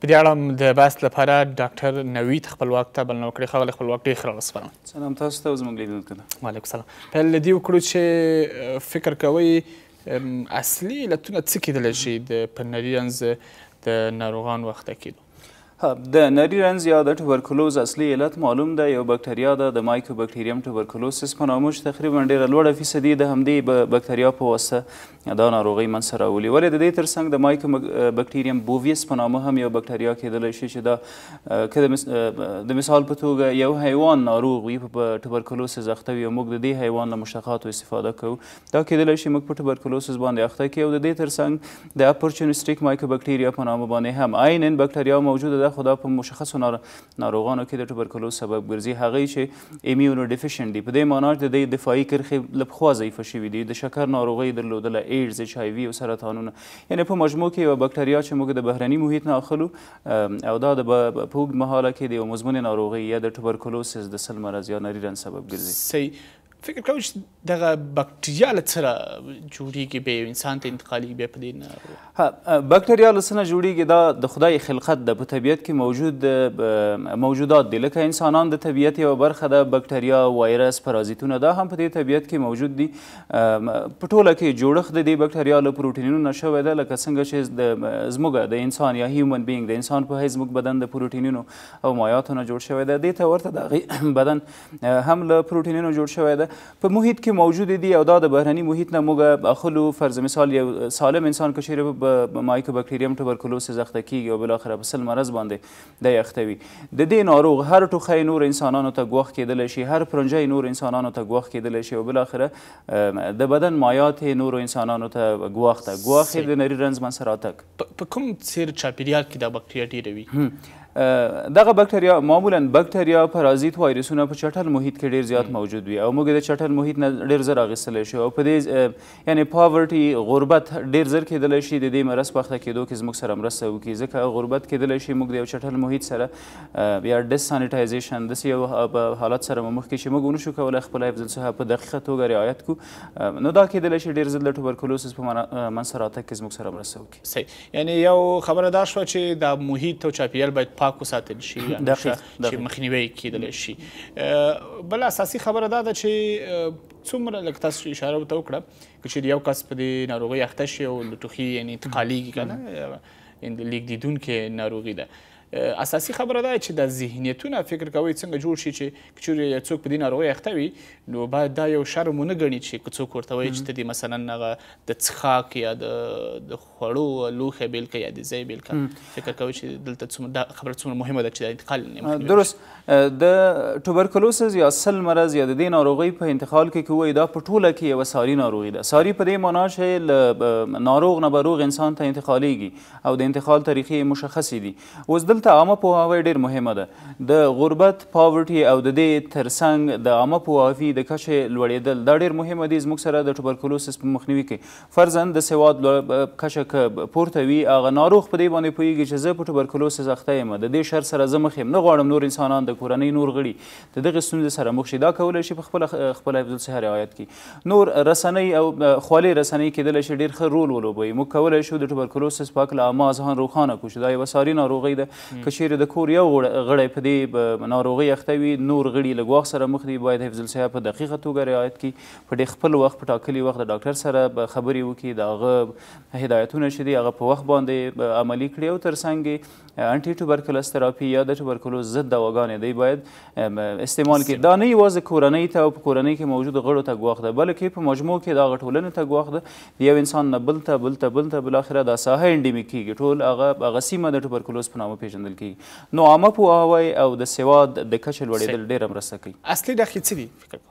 په دې اړه د بحث لپاره ډاکټر نوید خپلواک ته بلنه وکړې. ښاغلی خپلواک ډېر ښه راغلاست. سلام تاسو ته او زموږ لیدونکو ته. وعلیکم سلام. پیل له دې وکړو چې فکر کوئ اصلي علتونه څه کیدلی شي په نري رنځ د ناروغانو اخته کیدو؟ د نري رنځ یا د توبرکلوز اصلي علت معلوم ده، یو بکتریا ده د مایکوبکټیریم توبرکلوسس په نامه چې تقریبا ډېره لوړه فیصدي د همدې بکتریا په واسطه دا ناروغۍ منځته راولي. ولې د دې ترڅنګ د مایکوبکټیریم بوویس په نامه هم یو بکتریا کیدلی شي چې دا که د مثال په توګه یو حیوان ناروغ وي په توبرکلوسس اخته وي او موږ د دې حیوان له مشتقاتو استفاده کوو، دا کیدلی شي موږ په توبرکلوسس باندې اخته کړي. او د دې ترڅنګ د اپورچونسټیک مایکوبکټیریا په نامه باندې هم عیناً بکتریا موجوده ده، خو دا په مشخصو ناروغانو کې د توبرکلوز سبب ګرځي. هغوی چې ایمیونو ډیفیشنټ دي، په دې معنا چې د دې دفاعي کرښې له پخوا ضعیفه شوي دي، د شکر ناروغۍ درلودله، ایډز، ایچ آی وي او سرطانونه. یعنې په مجموع کې یوه بکتریا چې موږ د بهرني محیط نه اخلو او دا په اوږد مهاله کې د یو مزمنې ناروغۍ یا د توبرکلوسس د سل مرض یا نري رنځ سبب ګرځي. صحیح. فکر کوئ چې دغه بکتریا له څه جوړېږي، بیا یو انسان ته انتقالېږي بیا په دې ناروغ؟ بکتریا له څه نه جوړېږي؟ دا د خدای خلقت ده، په طبیعت کې موجودات دي. لکه انسانان د طبیعت یوه برخه ده، بکتریا، وایرس، پرازیتونه دا هم په دې طبیعت کې موجود دي. په ټوله کې جوړښت د دې بکتریا له پروټینونو نه شوی ده، لکه څنګه چې زموږ د انسان یا هیومن بینګ د انسان په حیث زموږ بدن د پروټینونو او مایعاتو نه جوړ شوی ده. دې ته ورته د هغې بدن هم له پروټینونو جوړ شوی ده، په محیط کې موجود دي او دا د بهرني محیط نه موږ اخلو. فرض مثال یو سالم انسان که چیرې په مایکوبکټیریم توبرکلوسس اخته کیږي او بالاخره په سل مرض باندې دی اخته وي، د دې ناروغ هر ټوخی نور انسانانو ته ګواښ کیدلی شي، هر پرنجی نور انسانانو ته ګواښ کیدلی شي او بالاخره د بدن مایعات نورو انسانانو ته ګواښ ده. ګواښ یې د نري رنځ منځته راتګ. په کوم څیر چاپیریال کې دا بکتریا ډېره وي؟ دغه بکتریا معمولا بکتریا، پرازیت، وایرسونه په چټل محیط کې ډېر زیات موجود وي او موږ د چټل محیط نه ډېر زر اخیستلی شو او په دې یعنې پاورټي، غربت ډېر زر کیدلی شي د دې مرض په اخته کېدو کې زموږ سره مرسته وکړي، ځکه غربت کیدلی شي موږ د یو چټل محیط سره یا ډس سانیټایزیشن داسې یو حالت سره مخ کې چې موږ ونشو کولی خپل حفظ الصحه په دقیقه توګه رعایت کړو، نو دا کیدلی شي ډېر زر د توبرکلوسس په منځته راتګ کې زموږ سره مرسته وکړي. صحیح. یعنې یو خبره دا شوه چې دا محیط او چاپیریال باید پاک وساتل شي چې مخنیوی کیدلی شي. بل اساسي خبره دا ده چې څومره لکه تاسو اشاره ورته وکړه که چیرې یو کس په دې ناروغۍ اخته شي او له ټوخي یعنې انتقالېږي که نه لیږدېدونکې ناروغي ده، اساسي خبره دا چې د ذهنیتونه فکر کوئ څنګه جوړ شي چې که چیرې څوک په دې ناروغۍ اخته وي نو باید دا یو شرم ونه ګڼي چې که څوک ورته وایي چې ته دې مثلا هغه د څښاک یا د خوړو لوښی بیل کړه یا د ځای بیل کړه. فکر کوئ چې دلته دا خبره څومره مهمه ده چې دا انتقال درست. د توبرکلوسس یا سل مرض یا د دې ناروغۍ په انتقال کې که وایي دا په ټوله کې یوه ساري ناروغي ده. ساري په دې معنا چې له ناروغ نه به روغ انسان ته انتقالېږي او د انتقال طریقې مشخصې دي. اوس دلته عامه پوهاوی ډېر مهمه ده. د غربت، پاورټي او د دې ترڅنګ د عامه پوهاوي د کچې لوړېدل دا ډېر مهمه دي زموږ سره د توبرکلوسس په مخنیوي کې. فرضاً د سواد کچه که پورته وي هغه ناروغ په دې باندې پوهېږي چې زه په توبرکلوسس اخته یم، د دې شر سره زه مخ یم، نه غواړم نور انسانان د کورنۍ نور غړي د دغې ستونزې سره مخ شي. دا کولی شي په خپله حفظ الصحه رعایت کړي. نور رسنۍ او خولې رسنۍ کیدلی شي ډېر ښه رول ولوبوي. موږ کولی شو د توبرکلوسس په هکله عامه اذهان روښانه کړو چې دا یوه ساري ناروغۍ ده. که چیرې د کور یو غړی په دې ناروغۍ اخته وي، نور غړي له ګواښ سره مخ دي، باید حفظ الصحه په دقیقه توګه رعایت کړي، په ډېر خپل وخت په ټاکلي وخت د ډاکټر سره خبرې وکړي، د هغه هدایتونه چې دي هغه په وخت باندې عملي کړي او ترڅنګ یې انټي توبرکلوس تراپي یا د توبرکلوس ضد دواګانې دی باید استعمال کړي. دا نه یوازې کورنۍ ته او په کورنۍ کې موجودو غړو ته ګواښ ده، بلکې په مجموع کې دغه ټولنې ته ګواښ ده. د یو انسان نه بل ته بالاخره دا ساحه انډیمیک کېږي، ټول هغه سیمه د توبرکلوس په نامه پیژندل کېږي. نو عامه پوهاوی او د سواد د کچې لوړېدل ډېره مرسته کوي. اصلي نښې څه دي فکر کوم؟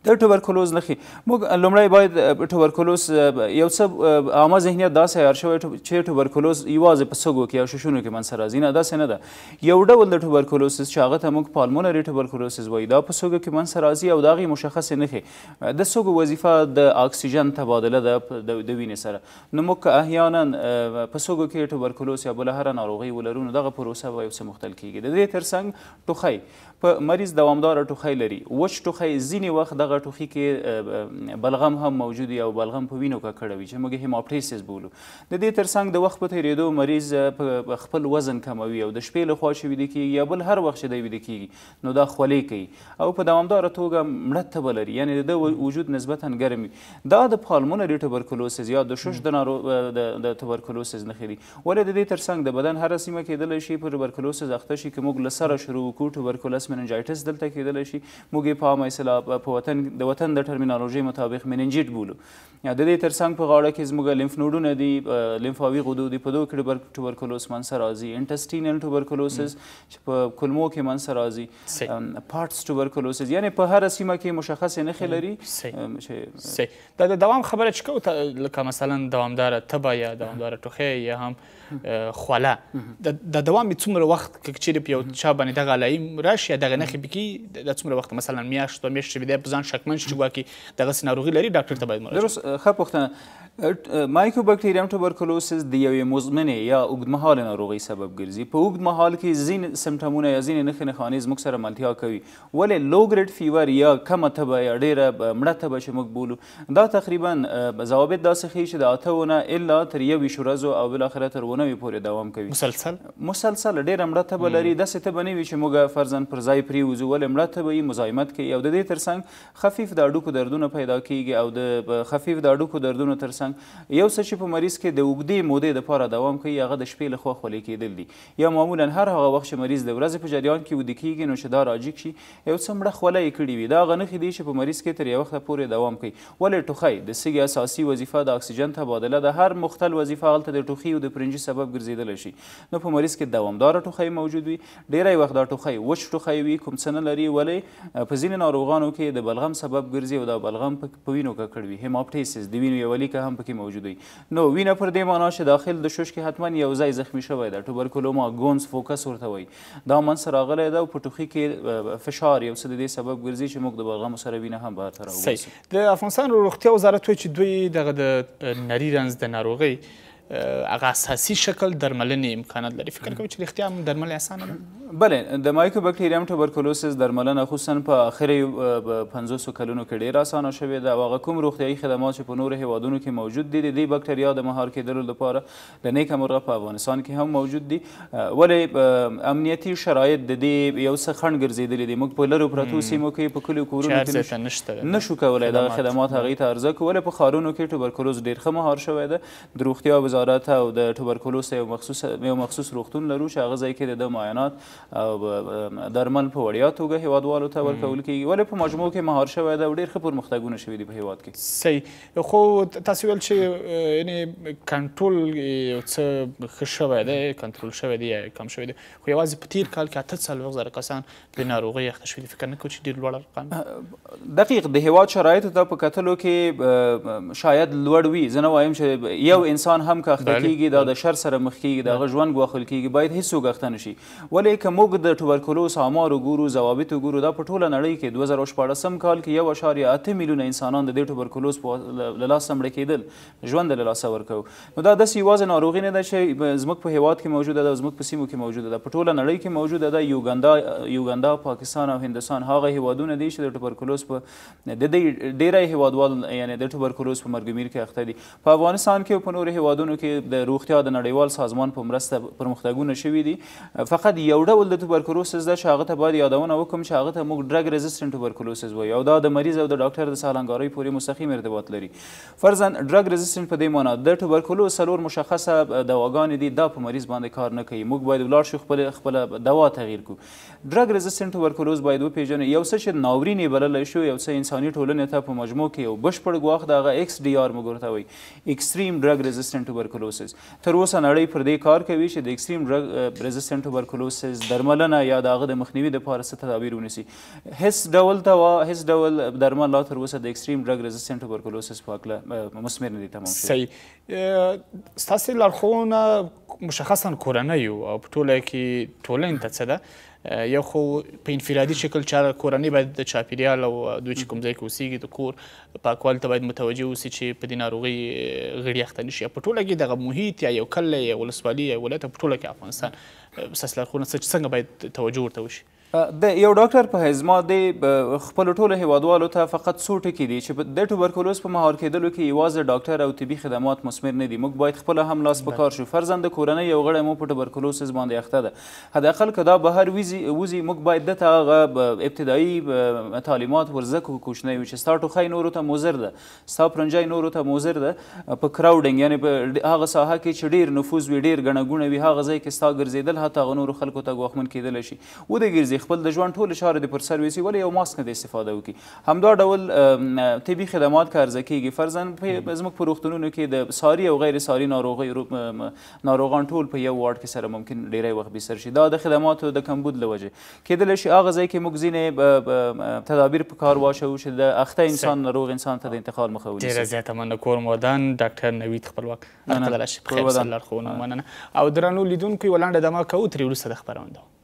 د توبرکلوز نښې موږ لومړی باید توبرکلوز یو څه عامه ذهنیت داسې عیار شوی چې توبرکلوز یوازې په سږو کې یا ششونو کې منځته راځي. نه، داسې نه ده. یو ډول د توبرکلوسس چې هغه ته موږ پالمونري توبرکلوسس وایي دا په سږو کې منځته راځي او د هغې مشخصې نښې د سږو وظیفه د اکسیجن تبادله ده د وینې سره. نو موږ که احیانا په سږو کې توبرکلوس یا بله هره ناروغۍ ولرو نو دغه پروسه به یو څه مختل کېږي. د دې ترڅنګ ټوخی په مریض دوامداره ټوخی لري. وچ ټوخی ځینې وخت دغه دغه ټوخي کې بلغم هم موجود وي او بلغم په وینو ککړه وي چې موږ هیماپټیسس بولو. د دې ترڅنګ د وخت په تېرېدو مریض په خپل وزن کموي او د شپې لخوا چې ویده کېږي یا بل هر وخت چې دی ویده کېږي نو دا خولې کوي او په دوامداره توګه مړه تبه لري، یعنې د ده وجود نسبتا ګرم وي. دا د پالمونري ټوبرکلوسز یا د شش د ټوبرکلوسز نښې دي. ولې د دې ترڅنګ د بدن هره سیمه کېدلی شي په ټوبرکلوسز اخته شي. که موږ له سره شروع وکړو ټوبرکلوس مننجایټس دلته کېدلی شي، موږ یې په عامه اصطلاح په د وطن د ټرمینالوژۍ مطابق مننجیټ بولو. یا د دې ترڅنګ په غاړه کې زموږ لیمف نوډونه دي، لیمفاوي غدو دي، په دغو کې ټوبرکلوس منځته راځي. انټسټینل ټوبرکلوسز چې په کولمو کې منځته راځي، پارټس ټوبرکلوسز، یعنی په هره سیمه کې مشخصې نښې لري. دا د دوام خبره چې کوو، لکه مثلا دوامداره تبه یا دوامداره ټوخی یا هم خوله، د دوام څومره وخت که چیرې په یو چا باندې دغه علایم راشي یا دغه نښې پکې د څومره وخت، مثلا میاشت دوه میاشتې چې دی په ځان شکمن شي چې ګواکې دغسې ناروغي لري، ډاکټر ته باید مراجعه. ښه پوښتنه. مایکوبکټیریم ټوبرکلوسز د یوې مزمنې یا اوږدمهالې ناروغۍ سبب ګرځي. په اوږد مهال کې ځینې سمټمونه یا ځینې نښې نښانې زموږ سره ملتیا کوي. ولې لو ګریډ فیور یا کمه تبه یا ډېره مړه تبه چې موږ بولو، دا تقریبا ضوابط داسې ښیي چې د 8 نه الا تر 21 ورځو او بالاخره تر 9 پورې دوام کوي. مسلسل ډېره مړه تبه لري. داسې تبه نه وي چې موږ فرضاً پر ځای پرېوځو، ولې مړه تبه یې مزاحمت کوي. او د دې ترڅنګ خفیف د هډوکو دردونه پیدا کېږي او د خفیف د هډوکو دردونو ترڅنګ یو څه چې په مریض کې د اوږدې مودې دپاره دوام کوي هغه د شپې لخوا خولې کېدل دي. یا معمولا هر هغه وخت چې مریض د ورځې په جریان کې ویده کېږي نو چې دا راجیګ شي یو څه مړه خوله یې کړې وي. دا هغه نښې دي چې په مریض کې تر یو وخته پورې دوام کوي. ولې ټوخی د سږي اساسي وظیفه د اکسیجن تبادله ده. هر مختل وظیفه هلته د ټوخي او د پرنجي سبب ګرځېدلی شي. نو په مریض کې دوامداره ټوخی موجود وي. ډېری وخت دا ټوخی وچ ټوخی وي، کوم څه نه لري. ولې په ځینې ناروغانو کې د بلغم سبب ګرځي او دا بلغم په وینو ککړ وي. هیماپټیسس د وینو یوه لیکه هم پکې موجود وي. نو وینه پر دې معنا چې داخل د شش کې حتما یو ځای زخمي شوی ده. ټوبرکلوما ګونز فوکس ورته وایي. دا منځته راغلی ده او په ټوخي کې فشار یو څه د دې سبب ګرځي چې موږ د بلغمو سره وینه هم بهر ته راوباسو. د افغانستان روغتیا وزارت وایي چې دوی دغه د نري رنځ د ناروغۍ هغه اساسي شکل درملنې امکانات لري. فکر کوئ چې رښتیا هم درمل اسانه ده؟ بله، د مایکوبکټیریم ټوبرکلوسز درملنه خصوصا په اخري 50 کلونو کې ډېره اسانه شوې ده. او هغه کوم روغتیایي خدمات چې په نورو هیوادونو کې موجود دي د دې بکټریا د مهار کېدلو لپاره د نیکه مرغه په افغانستان کې هم موجود دي. ولې امنیتي شرایط د دې یو څه خنډ ګرځېدلي دي. موږ په لرو پرتو سیمو کې په کلیو کورونو کې نشو کولی دغه خدمات هغوی ته عرضه کړو. ولې په ښارونو کې ټوبرکلوز ډېر ښه مهار شوی ده. د روغتیا وزارت او د ټوبرکلوز یو مخصوص روغتون لرو چې هغه ځای کې د معاینات او درمل په وړیا توګه هیوادوالو ته ورکول کېږي. ولې په مجموع کې مهار شوی ده او ډېر ښه پرمختګونه شوي دي په هیواد کې. صحیح. خو تاسو ویل چې یعنې کنټرول یو څه ښه شوی دی، کنټرول شوی دی یا کم شوی دی، خو یوازې په تېر کال کې 48,000 کسان د ناروغۍ اخته شوي دي. فکر نه کوئ چې ډېر لوړ رقم؟ دقیق د هیواد شرایطو ته په کتلو کې شاید لوړ وي. زه نه وایم چې یو انسان هم که اخته کېږي دا د شر سره مخ کېږي، د هغه ژوند ګواښل کېږي، باید هېڅوک اخته نه شي. ولې که موږ د ټوبرکلوز آمار وګورو، ضوابط وګورو، دا په ټوله نړۍ کې 2014 کال کې 1.8 میلیونه انسانان د دې ټوبرکلوز له لاسه مړه کېدل، ژوند له لاسه ورکوي. نو دا داسې یوازې ناروغي نه ده چې زموږ په هیواد کې موجوده ده او زموږ په سیمو کې موجوده ده، په ټوله نړۍ کې موجوده ده. یوګاندا، پاکستان او هندوستان هغه هیوادونه دي چې د ټوبرکلوز په د دې ډېری هیوادوال یعنې د ټوبرکلوز په مرګ کې اخته دي. په افغانستان کې او په نورو هیوادونو کې د روغتیا د نړیوال سازمان په مرسته پرمختګونه شوي دي. فقط یو ډول د ټوبرکلوسز ده چې هغه ته باید یادونه وکړم چې هغه ته موږ ډرګ ریزسټنټ ټوبرکلوسز وایو او دا د مریض او د ډاکټر د سالنګارۍ پورې مستقیم ارتباط لري. فرضاً ډرګ ریزسټنټ په دې معنا د ټوبرکلوز 4 مشخصه دواګانې دي، دا په مریض باندې کار نه کوي. موږ باید ولاړ شو خپله دوا تغییر کړو. ډرګ ریزسټنټ ټوبرکلوز باید وپېژنو. یو څه چې ناورین یې بللی شو، یو څه انساني ټولنې ته په مجموع کې یو بشپړ ګواښ د هغه XDR موږ ورته وایي، ایکسټریم ډرګ ریزسټنټ ټوبرکلوسز. تر اوسه نړۍ پر دې کار کوي چې د ایکسټریم ډرګ ریزسټنټ ټوبرکلوسز درملنه یا د هغه د مخنیوي دپاره څه تدابیر ونیسي. هیڅ ډول دوا، هیڅ ډول درمل لا تر اوسه د ایکسټریم ډرګ ریزسټنټ ټوبرکلوسز په هکله مثمر نه دي تمام شوي. صحیح. ستاسې لارښوونه مشخصا کورنۍ او په ټوله کې ټولنې ته څه ده؟ یو خو په انفرادي شکل کورنۍ باید د چاپیریال او دوی چې کوم ځای کې اوسېږي د کور پاکوالي ته باید متوجه اوسي چې په دې ناروغۍ غړي اخته نه شي. په ټوله کې دغه محیط یا یو کلی یا ولسوالي یا ولایت په ټوله کې افغانستان ستاسې لارښوونه څنګه باید توجه ورته وشي؟ د یو ډاکټر په حیث ما د خپلو ټولو هیوادوالو ته فقط څو ټکي دي چې د ټوبرکلوز په مهار کېدلو کې یوازې ډاکټر او طبي خدمات مثمر نه دي. موږ باید خپله هم لاس په کار شو. فرضاً د کورنۍ یو غړی مو په ټوبرکلوسز باندې اخته ده، حداقل که دا بهر وځي موږ باید دته هغه ابتدایي تعلیمات ورزده کړو کوچنی وي چې ستا ټوخی نورو ته مضر ده، ستا پرنجی نورو ته مضر ده. په کراوډینګ یعنې په هغه ساحه کې چې ډېر نفوذ وي، ډېر ګڼه ګوڼه وي، هغه ځای کې ستا ګرځېدل حتی هغه نورو خلکو ته ګواښمن کېدلی شي. ودرېږدي خپل د ژوند ټولې چارې د پر سر ویسي، ولې یو ماسک نه د استفاده وکړي. همدا ډول طبي خدمات که عرضه کېږي، فرضاً زموږ په روغتونونو کې د ساري او غیر ساري ناروغان ټول په یو واډ کې سره ممکن ډېری وخت بستر شي. دا د خدماتو د کمبود له وجې کېدلی شي هغه ځای کې موږ ځینې تدابیر په کار واچوو چې د اخته انسان ناروغ انسان ته د انتقال مخه ونیسي. ډېره زیاته مننه کورمودان ډاکټر نوید خپلواک. هرکله راشي، په خیر سر لارښوونه ومننه. او درنو لیدونکو یوه لنډه دمه کوو، ترې وروسته د خپرونې